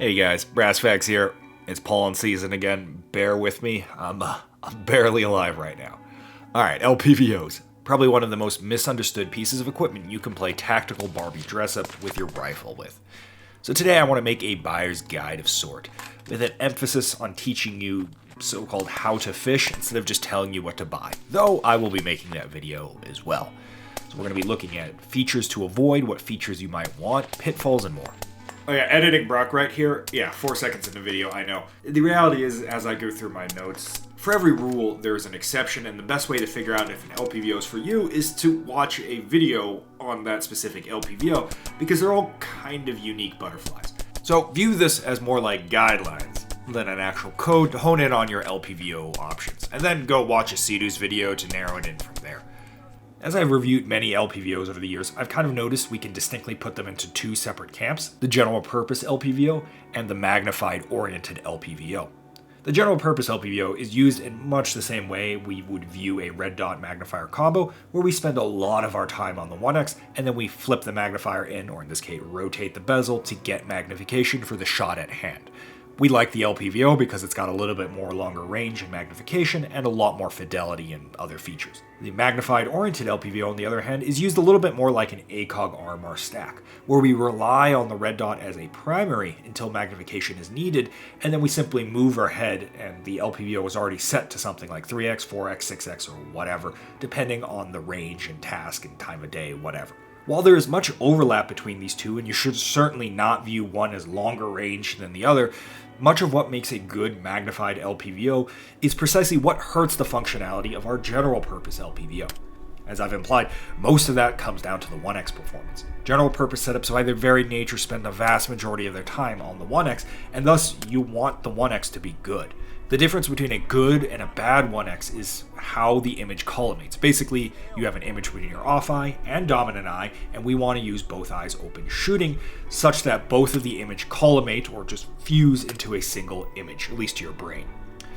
Hey guys, Brass Facts here. It's pollen season again. Bear with me. I'm barely alive right now. Alright, LPVOs. Probably one of the most misunderstood pieces of equipment you can play tactical Barbie dress-up with your rifle with. So today I want to make a buyer's guide of sort, with an emphasis on teaching you so-called how to fish instead of just telling you what to buy. Though I will be making that video as well. So we're going to be looking at features to avoid, what features you might want, pitfalls, and more. Oh yeah, editing Brock right here. Yeah, 4 seconds in the video, I know. The reality is, as I go through my notes, for every rule, there's an exception, and the best way to figure out if an LPVO is for you is to watch a video on that specific LPVO, because they're all kind of unique butterflies. So view this as more like guidelines than an actual code to hone in on your LPVO options, and then go watch a Sedu's video to narrow it in from there. As I've reviewed many LPVOs over the years, I've kind of noticed we can distinctly put them into two separate camps, the general purpose LPVO and the magnified oriented LPVO. The general purpose LPVO is used in much the same way we would view a red dot magnifier combo, where we spend a lot of our time on the 1x and then we flip the magnifier in, or in this case rotate the bezel to get magnification for the shot at hand. We like the LPVO because it's got a little bit more longer range and magnification and a lot more fidelity and other features. The magnified oriented LPVO, on the other hand, is used a little bit more like an ACOG RMR stack, where we rely on the red dot as a primary until magnification is needed, and then we simply move our head and the LPVO is already set to something like 3x, 4x, 6x, or whatever, depending on the range and task and time of day, whatever. While there is much overlap between these two, and you should certainly not view one as longer range than the other, much of what makes a good magnified LPVO is precisely what hurts the functionality of our general purpose LPVO. As I've implied, most of that comes down to the 1x performance. General purpose setups by their very nature spend the vast majority of their time on the 1x, and thus you want the 1x to be good. The difference between a good and a bad 1x is how the image collimates. Basically, you have an image between your off eye and dominant eye, and we want to use both eyes open shooting, such that both of the image collimate or just fuse into a single image, at least to your brain.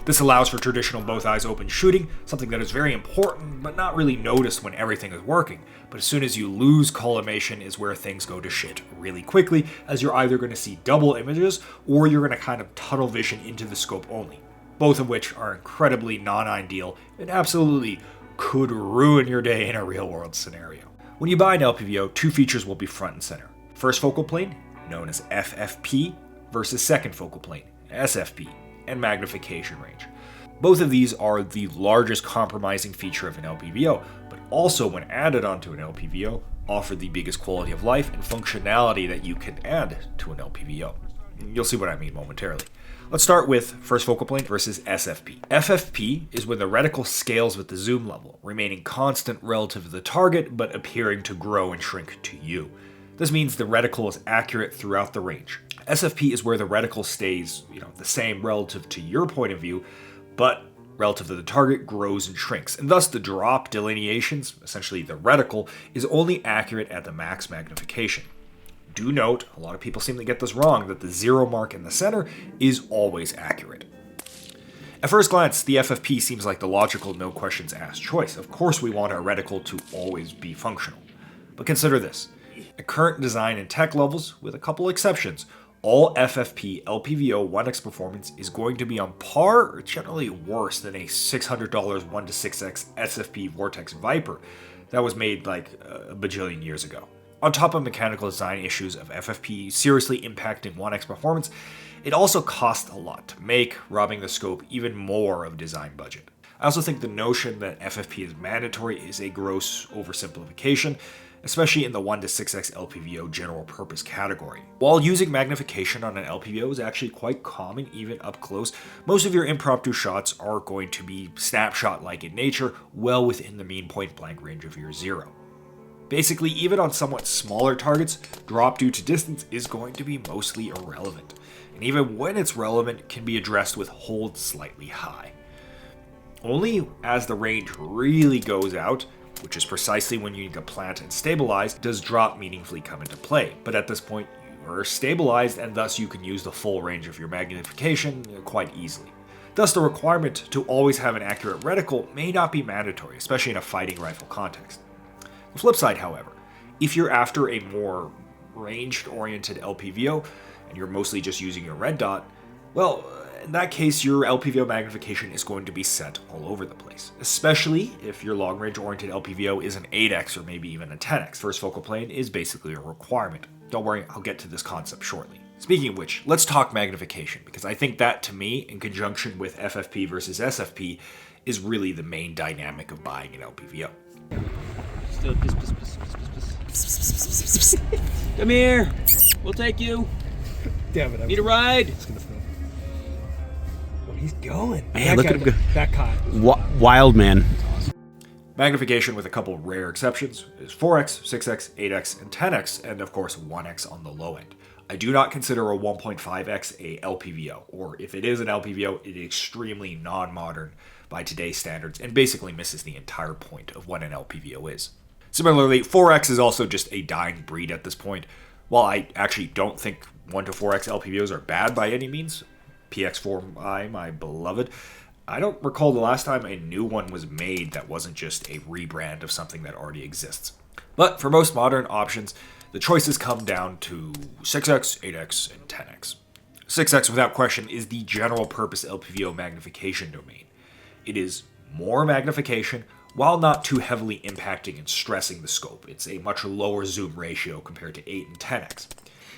This allows for traditional both eyes open shooting, something that is very important but not really noticed when everything is working. But as soon as you lose collimation is where things go to shit really quickly, as you're either going to see double images or you're going to kind of tunnel vision into the scope only. Both of which are incredibly non-ideal and absolutely could ruin your day in a real-world scenario. When you buy an LPVO, two features will be front and center. First focal plane, known as FFP, versus second focal plane, SFP, and magnification range. Both of these are the largest compromising feature of an LPVO, but also when added onto an LPVO, offer the biggest quality of life and functionality that you can add to an LPVO. You'll see what I mean momentarily. Let's start with first focal plane versus SFP. FFP is when the reticle scales with the zoom level, remaining constant relative to the target, but appearing to grow and shrink to you. This means the reticle is accurate throughout the range. SFP is where the reticle stays, the same relative to your point of view, but relative to the target grows and shrinks, and thus the drop delineations, essentially the reticle, is only accurate at the max magnification. Do note, a lot of people seem to get this wrong, that the 0 mark in the center is always accurate. At first glance, the FFP seems like the logical no questions asked choice. Of course we want our reticle to always be functional. But consider this. At current design and tech levels, with a couple exceptions, all FFP LPVO 1x performance is going to be on par or generally worse than a $600 1-6x SFP Vortex Viper that was made like a bajillion years ago. On top of mechanical design issues of FFP seriously impacting 1x performance, it also costs a lot to make, robbing the scope even more of design budget. I also think the notion that FFP is mandatory is a gross oversimplification, especially in the 1-6x LPVO general purpose category. While using magnification on an LPVO is actually quite common even up close, most of your impromptu shots are going to be snapshot-like in nature, well within the mean point blank range of your 0. Basically, even on somewhat smaller targets, drop due to distance is going to be mostly irrelevant. And even when it's relevant, it can be addressed with hold slightly high. Only as the range really goes out, which is precisely when you need to plant and stabilize, does drop meaningfully come into play. But at this point, you are stabilized and thus you can use the full range of your magnification quite easily. Thus, the requirement to always have an accurate reticle may not be mandatory, especially in a fighting rifle context. The flip side, however, if you're after a more ranged-oriented LPVO, and you're mostly just using your red dot, well, in that case, your LPVO magnification is going to be set all over the place, especially if your long-range oriented LPVO is an 8x or maybe even a 10x. First focal plane is basically a requirement. Don't worry, I'll get to this concept shortly. Speaking of which, let's talk magnification, because I think that, to me, in conjunction with FFP versus SFP, is really the main dynamic of buying an LPVO. Come here. We'll take you. Damn it. Need a ride? Oh, he's going. Man, look at him go. That caught. Wild man. Magnification, with a couple rare exceptions, is 4x, 6x, 8x, and 10x, and of course 1x on the low end. I do not consider a 1.5x a LPVO, or if it is an LPVO, it is extremely non-modern by today's standards and basically misses the entire point of what an LPVO is. Similarly, 4x is also just a dying breed at this point. While I actually don't think 1 to 4x LPVOs are bad by any means, PX4i, my beloved, I don't recall the last time a new one was made that wasn't just a rebrand of something that already exists. But for most modern options, the choices come down to 6x, 8x, and 10x. 6x, without question, is the general purpose LPVO magnification domain. It is more magnification while not too heavily impacting and stressing the scope. It's a much lower zoom ratio compared to 8 and 10x.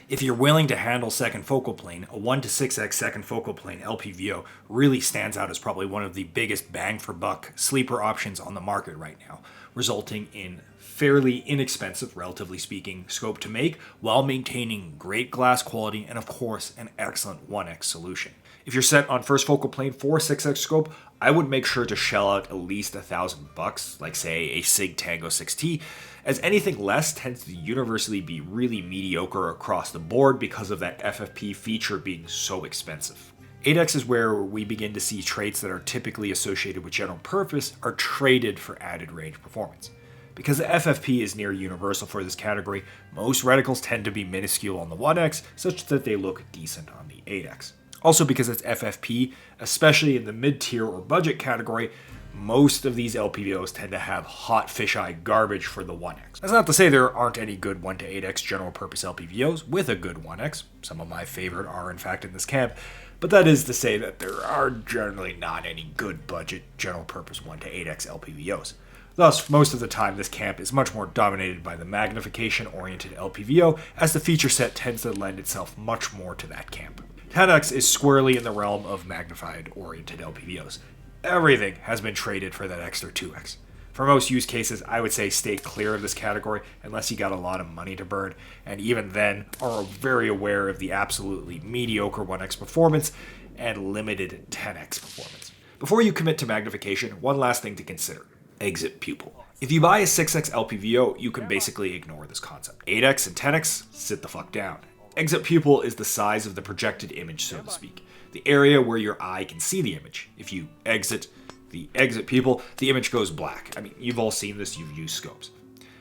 If you're willing to handle second focal plane, a 1 to 6x second focal plane LPVO really stands out as probably one of the biggest bang for buck sleeper options on the market right now, resulting in fairly inexpensive, relatively speaking, scope to make while maintaining great glass quality and of course an excellent 1x solution. If you're set on first focal plane for 6x scope, I would make sure to shell out at least $1,000, like say a Sig Tango 6T, as anything less tends to universally be really mediocre across the board because of that FFP feature being so expensive. 8x is where we begin to see traits that are typically associated with general purpose are traded for added range performance. Because the FFP is near universal for this category, most reticles tend to be minuscule on the 1x such that they look decent on the 8x. Also, because it's FFP, especially in the mid-tier or budget category, most of these LPVOs tend to have hot fisheye garbage for the 1x. That's not to say there aren't any good 1 to 8x general purpose LPVOs with a good 1x. Some of my favorite are in fact in this camp, but that is to say that there are generally not any good budget general purpose 1 to 8x LPVOs. Thus, most of the time this camp is much more dominated by the magnification-oriented LPVO, as the feature set tends to lend itself much more to that camp. 10x is squarely in the realm of magnified-oriented LPVOs. Everything has been traded for that extra 2x. For most use cases, I would say stay clear of this category unless you got a lot of money to burn, and even then are very aware of the absolutely mediocre 1x performance and limited 10x performance. Before you commit to magnification, one last thing to consider: exit pupil. If you buy a 6x LPVO, you can basically ignore this concept. 8x and 10x, sit the fuck down. Exit pupil is the size of the projected image, so to speak, the area where your eye can see the image. If you exit the exit pupil, the image goes black. I mean, you've all seen this, you've used scopes.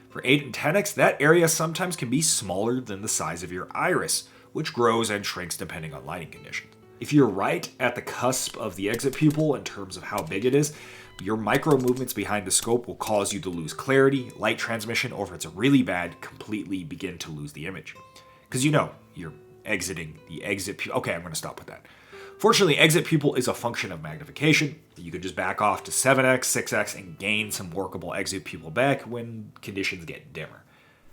For 8 and 10x, that area sometimes can be smaller than the size of your iris, which grows and shrinks depending on lighting conditions. If you're right at the cusp of the exit pupil in terms of how big it is, your micro movements behind the scope will cause you to lose clarity, light transmission, or if it's really bad, completely begin to lose the image. Because you know, you're exiting the exit pupil. Okay, I'm going to stop with that. Fortunately, exit pupil is a function of magnification. You can just back off to 7x, 6x, and gain some workable exit pupil back when conditions get dimmer.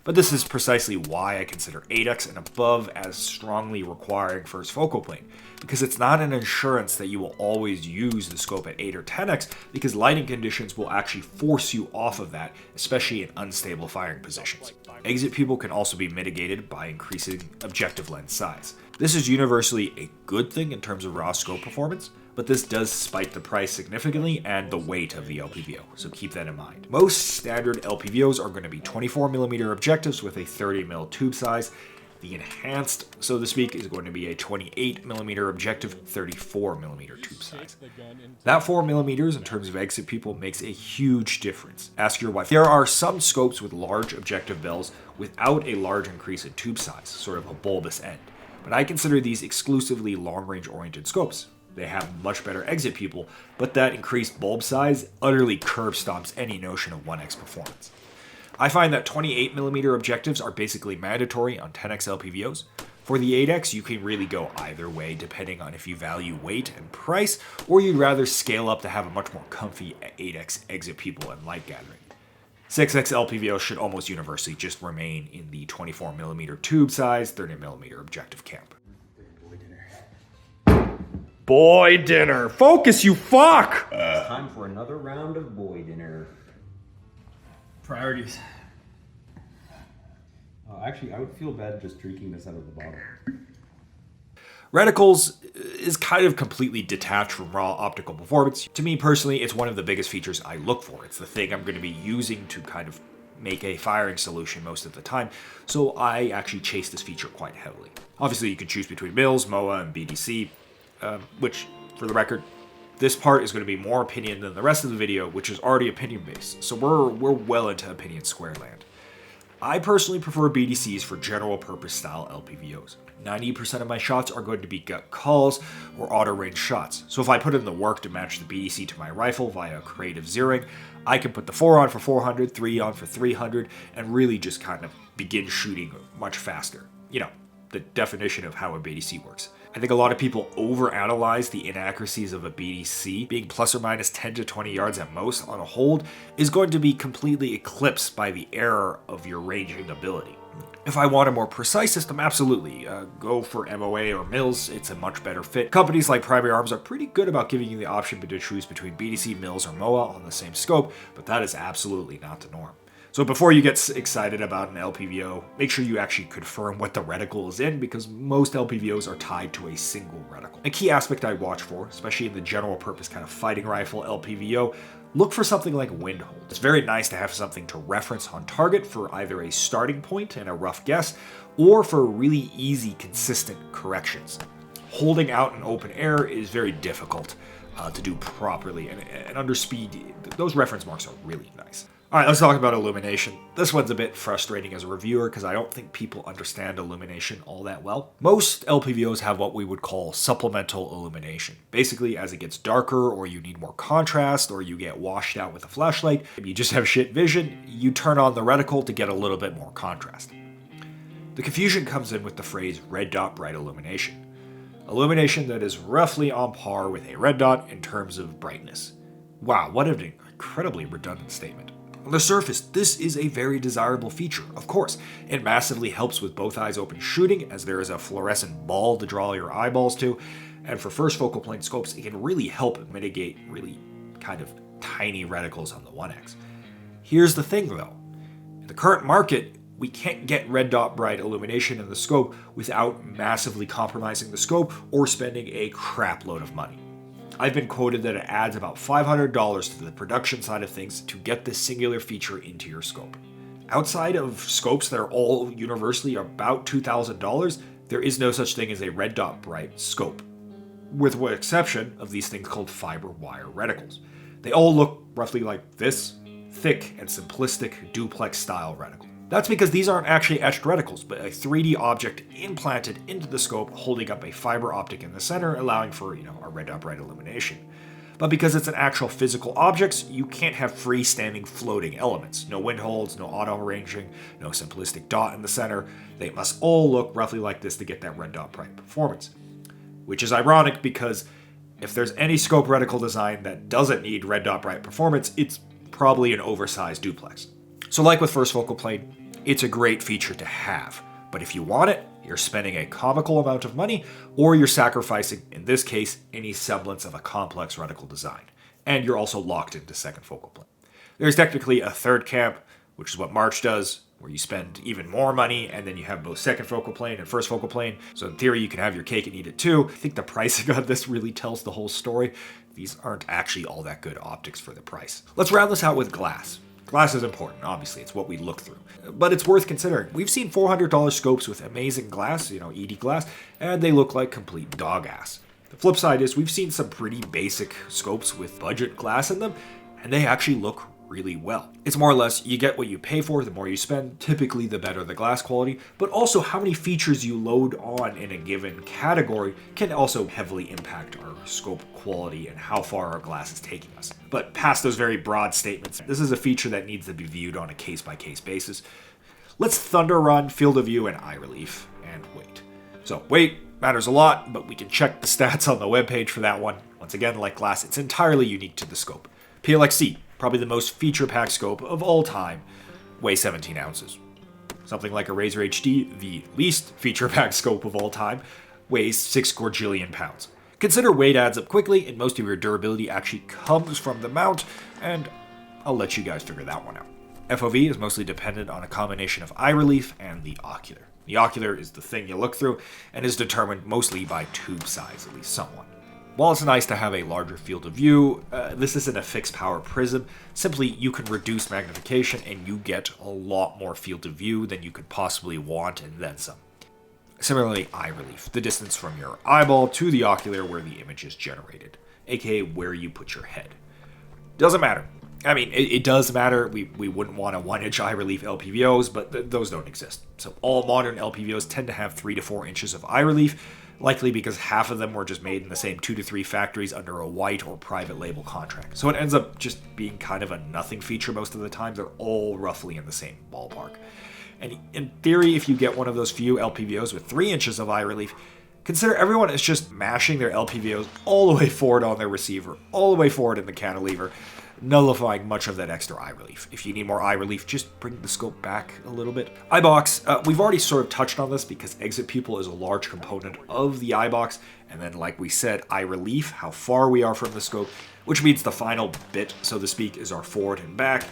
But this is precisely why I consider 8x and above as strongly requiring first focal plane, because it's not an assurance that you will always use the scope at 8 or 10x, because lighting conditions will actually force you off of that, especially in unstable firing positions. Exit pupil can also be mitigated by increasing objective lens size. This is universally a good thing in terms of raw scope performance, but this does spike the price significantly and the weight of the LPVO, so keep that in mind. Most standard LPVOs are going to be 24mm objectives with a 30mm tube size. The enhanced, so to speak, is going to be a 28mm objective, 34mm tube size. That 4mm in terms of exit pupil makes a huge difference. Ask your wife. There are some scopes with large objective bells without a large increase in tube size, sort of a bulbous end, but I consider these exclusively long-range oriented scopes. They have much better exit pupil, but that increased bulb size utterly curb stomps any notion of 1x performance. I find that 28mm objectives are basically mandatory on 10x LPVOs. For the 8X, you can really go either way depending on if you value weight and price, or you'd rather scale up to have a much more comfy 8X exit people and light gathering. 6X LPVO should almost universally just remain in the 24mm tube size, 30mm objective camp. Boy dinner! Focus, you fuck! Time for another round of boy dinner. Priorities. Actually, I would feel bad just drinking this out of the bottle. Reticles is kind of completely detached from raw optical performance. To me personally, it's one of the biggest features I look for. It's the thing I'm going to be using to kind of make a firing solution most of the time, so I actually chase this feature quite heavily. Obviously, you can choose between Mills, MOA, and BDC, which, for the record, this part is going to be more opinion than the rest of the video, which is already opinion-based, so we're well into opinion square land. I personally prefer BDCs for general purpose style LPVOs. 90% of my shots are going to be gut calls or auto range shots. So if I put in the work to match the BDC to my rifle via creative zeroing, I can put the 4 on for 400, 3 on for 300, and really just kind of begin shooting much faster. You know, the definition of how a BDC works. I think a lot of people overanalyze the inaccuracies of a BDC. Being plus or minus 10 to 20 yards at most on a hold is going to be completely eclipsed by the error of your ranging ability. If I want a more precise system, absolutely. Go for MOA or Mills, it's a much better fit. Companies like Primary Arms are pretty good about giving you the option to choose between BDC, Mills, or MOA on the same scope, but that is absolutely not the norm. So before you get excited about an LPVO, make sure you actually confirm what the reticle is in, because most LPVOs are tied to a single reticle. A key aspect I watch for, especially in the general purpose kind of fighting rifle LPVO, look for something like wind hold. It's very nice to have something to reference on target for either a starting point and a rough guess, or for really easy, consistent corrections. Holding out in open air is very difficult to do properly, and under speed, those reference marks are really nice. Alright, let's talk about Illumination. This one's a bit frustrating as a reviewer because I don't think people understand Illumination all that well. Most LPVOs have what we would call supplemental illumination. Basically, as it gets darker, or you need more contrast, or you get washed out with a flashlight, if you just have shit vision, you turn on the reticle to get a little bit more contrast. The confusion comes in with the phrase red dot bright illumination. Illumination that is roughly on par with a red dot in terms of brightness. Wow, what an incredibly redundant statement. On the surface, this is a very desirable feature, of course. It massively helps with both eyes open shooting, as there is a fluorescent ball to draw your eyeballs to, and for first focal plane scopes, it can really help mitigate really kind of tiny reticles on the 1X. Here's the thing though, in the current market, we can't get red dot bright illumination in the scope without massively compromising the scope or spending a crap load of money. I've been quoted that it adds about $500 to the production side of things to get this singular feature into your scope. Outside of scopes that are all universally about $2,000, there is no such thing as a red dot bright scope, with one exception of these things called fiber wire reticles. They all look roughly like this, thick and simplistic duplex style reticle. That's because these aren't actually etched reticles, but a 3D object implanted into the scope holding up a fiber optic in the center, allowing for, a red dot bright illumination. But because it's an actual physical object, you can't have freestanding floating elements. No wind holds, no auto ranging, no simplistic dot in the center. They must all look roughly like this to get that red dot bright performance. Which is ironic because if there's any scope reticle design that doesn't need red dot bright performance, it's probably an oversized duplex. So like with first focal plane, it's a great feature to have, but if you want it, you're spending a comical amount of money, or you're sacrificing, in this case, any semblance of a complex reticle design, and you're also locked into second focal plane. There's technically a third camp, which is what March does, where you spend even more money, and then you have both second focal plane and first focal plane, so in theory you can have your cake and eat it too. I think the pricing on this really tells the whole story. These aren't actually all that good optics for the price. Let's round this out with glass. Glass is important, obviously, it's what we look through. But it's worth considering. We've seen $400 scopes with amazing glass, ED glass, and they look like complete dog ass. The flip side is we've seen some pretty basic scopes with budget glass in them, and they actually look really well. It's more or less, you get what you pay for, the more you spend, typically the better the glass quality, but also how many features you load on in a given category can also heavily impact our scope quality and how far our glass is taking us. But past those very broad statements, this is a feature that needs to be viewed on a case-by-case basis. Let's thunder run, field of view, and eye relief, and wait. So weight matters a lot, but we can check the stats on the webpage for that one. Once again, like glass, it's entirely unique to the scope. PLXC, probably the most feature-packed scope of all time, weighs 17 ounces. Something like a Razor HD, the least feature-packed scope of all time, weighs 6 gorgillion pounds. Consider weight adds up quickly, and most of your durability actually comes from the mount, and I'll let you guys figure that one out. FOV is mostly dependent on a combination of eye relief and the ocular. The ocular is the thing you look through, and is determined mostly by tube size, at least somewhat. While it's nice to have a larger field of view, this isn't a fixed power prism. Simply, you can reduce magnification and you get a lot more field of view than you could possibly want, and then some. Similarly, eye relief, the distance from your eyeball to the ocular where the image is generated, aka where you put your head. Doesn't matter. I mean, it does matter. We wouldn't want a 1-inch eye relief LPVOs, but those don't exist. So all modern LPVOs tend to have 3 to 4 inches of eye relief, likely because half of them were just made in the same 2 to 3 factories under a white or private label contract. So it ends up just being kind of a nothing feature most of the time. They're all roughly in the same ballpark. And in theory, if you get one of those few LPVOs with 3 inches of eye relief, consider everyone is just mashing their LPVOs all the way forward on their receiver, all the way forward in the cantilever, nullifying much of that extra eye relief. If you need more eye relief, just bring the scope back a little bit. Eyebox, we've already sort of touched on this because exit pupil is a large component of the eyebox, and then like we said, eye relief, how far we are from the scope, which means the final bit, so to speak, is our forward and back,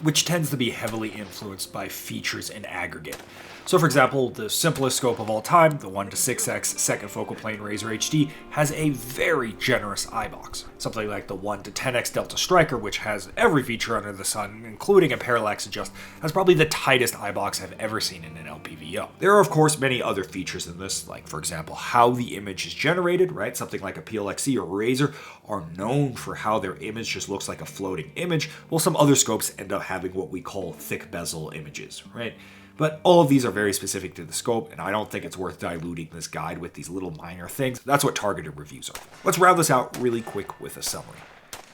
which tends to be heavily influenced by features in aggregate. So for example, the simplest scope of all time, the 1 to 6x second focal plane Razor HD, has a very generous eyebox. Something like the 1 to 10x Delta Striker, which has every feature under the sun, including a parallax adjust, has probably the tightest eyebox I've ever seen in an LPVO. There are of course many other features in this, like for example, how the image is generated, right? Something like a PLXC or Razor are known for how their image just looks like a floating image, while some other scopes end up having what we call thick bezel images, right? But all of these are very specific to the scope, and I don't think it's worth diluting this guide with these little minor things. That's what targeted reviews are. Let's round this out really quick with a summary.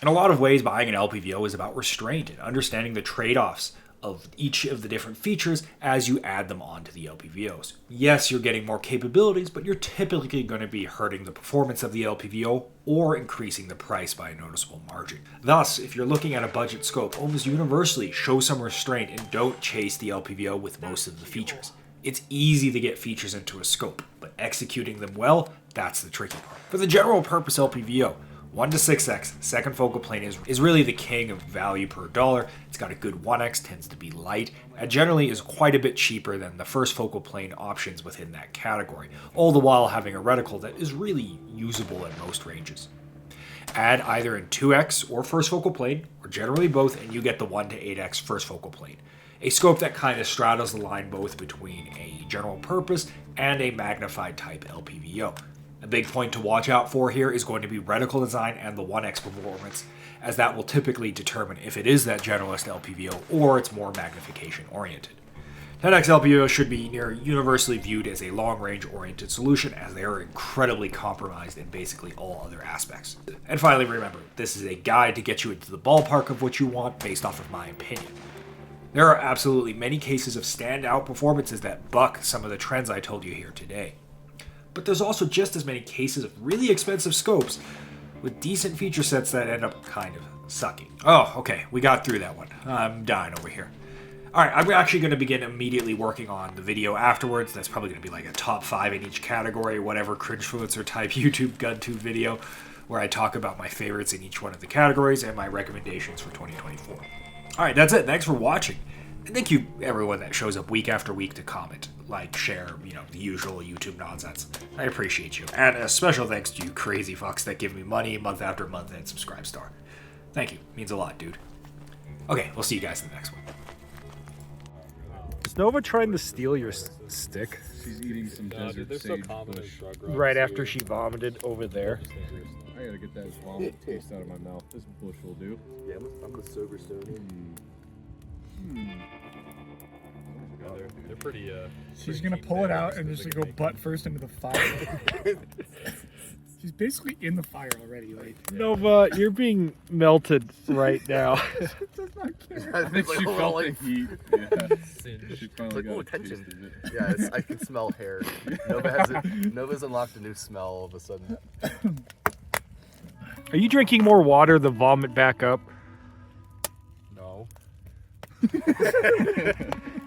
In a lot of ways, buying an LPVO is about restraint and understanding the trade-offs of each of the different features as you add them onto the LPVOs. Yes, you're getting more capabilities, but you're typically going to be hurting the performance of the LPVO or increasing the price by a noticeable margin. Thus, if you're looking at a budget scope, almost universally show some restraint and don't chase the LPVO with most of the features. It's easy to get features into a scope, but executing them well, that's the tricky part. For the general purpose LPVO, 1 to 6x, second focal plane is really the king of value per dollar. It's got a good 1x, tends to be light, and generally is quite a bit cheaper than the first focal plane options within that category, all the while having a reticle that is really usable at most ranges. Add either in 2x or first focal plane, or generally both, and you get the 1 to 8x first focal plane. A scope that kind of straddles the line both between a general purpose and a magnified type LPVO. A big point to watch out for here is going to be reticle design and the 1x performance, as that will typically determine if it is that generalist LPVO or it's more magnification oriented. 10x LPVO should be near universally viewed as a long-range oriented solution, as they are incredibly compromised in basically all other aspects. And finally, remember, this is a guide to get you into the ballpark of what you want based off of my opinion. There are absolutely many cases of standout performances that buck some of the trends I told you here today. But there's also just as many cases of really expensive scopes with decent feature sets that end up kind of sucking. Oh, okay, we got through that one. I'm dying over here. Alright, I'm actually going to begin immediately working on the video afterwards. That's probably going to be like a top 5 in each category, whatever cringefluencer type YouTube GunTube video, where I talk about my favorites in each one of the categories and my recommendations for 2024. Alright, that's it. Thanks for watching. And thank you, everyone that shows up week after week to comment, like, share, the usual YouTube nonsense. I appreciate you. And a special thanks to you crazy fucks that give me money month after month and subscribe star. Thank you. Means a lot, dude. Okay, we'll see you guys in the next one. Is Nova trying to steal your stick? She's eating some desert sage bush. Right after she vomited over there. I gotta get that vomit taste out of my mouth. This bush will do. Yeah, I'm the sober stone. They're pretty, She's gonna pull it out and just go butt first into the fire. She's basically in the fire already. Like, Nova, you're being melted right now. I think she felt the heat. Yeah. She finally Like, got oh, a attention. taste of it. Yeah, I can smell hair. Nova's unlocked a new smell all of a sudden. Are you drinking more water to vomit back up? No.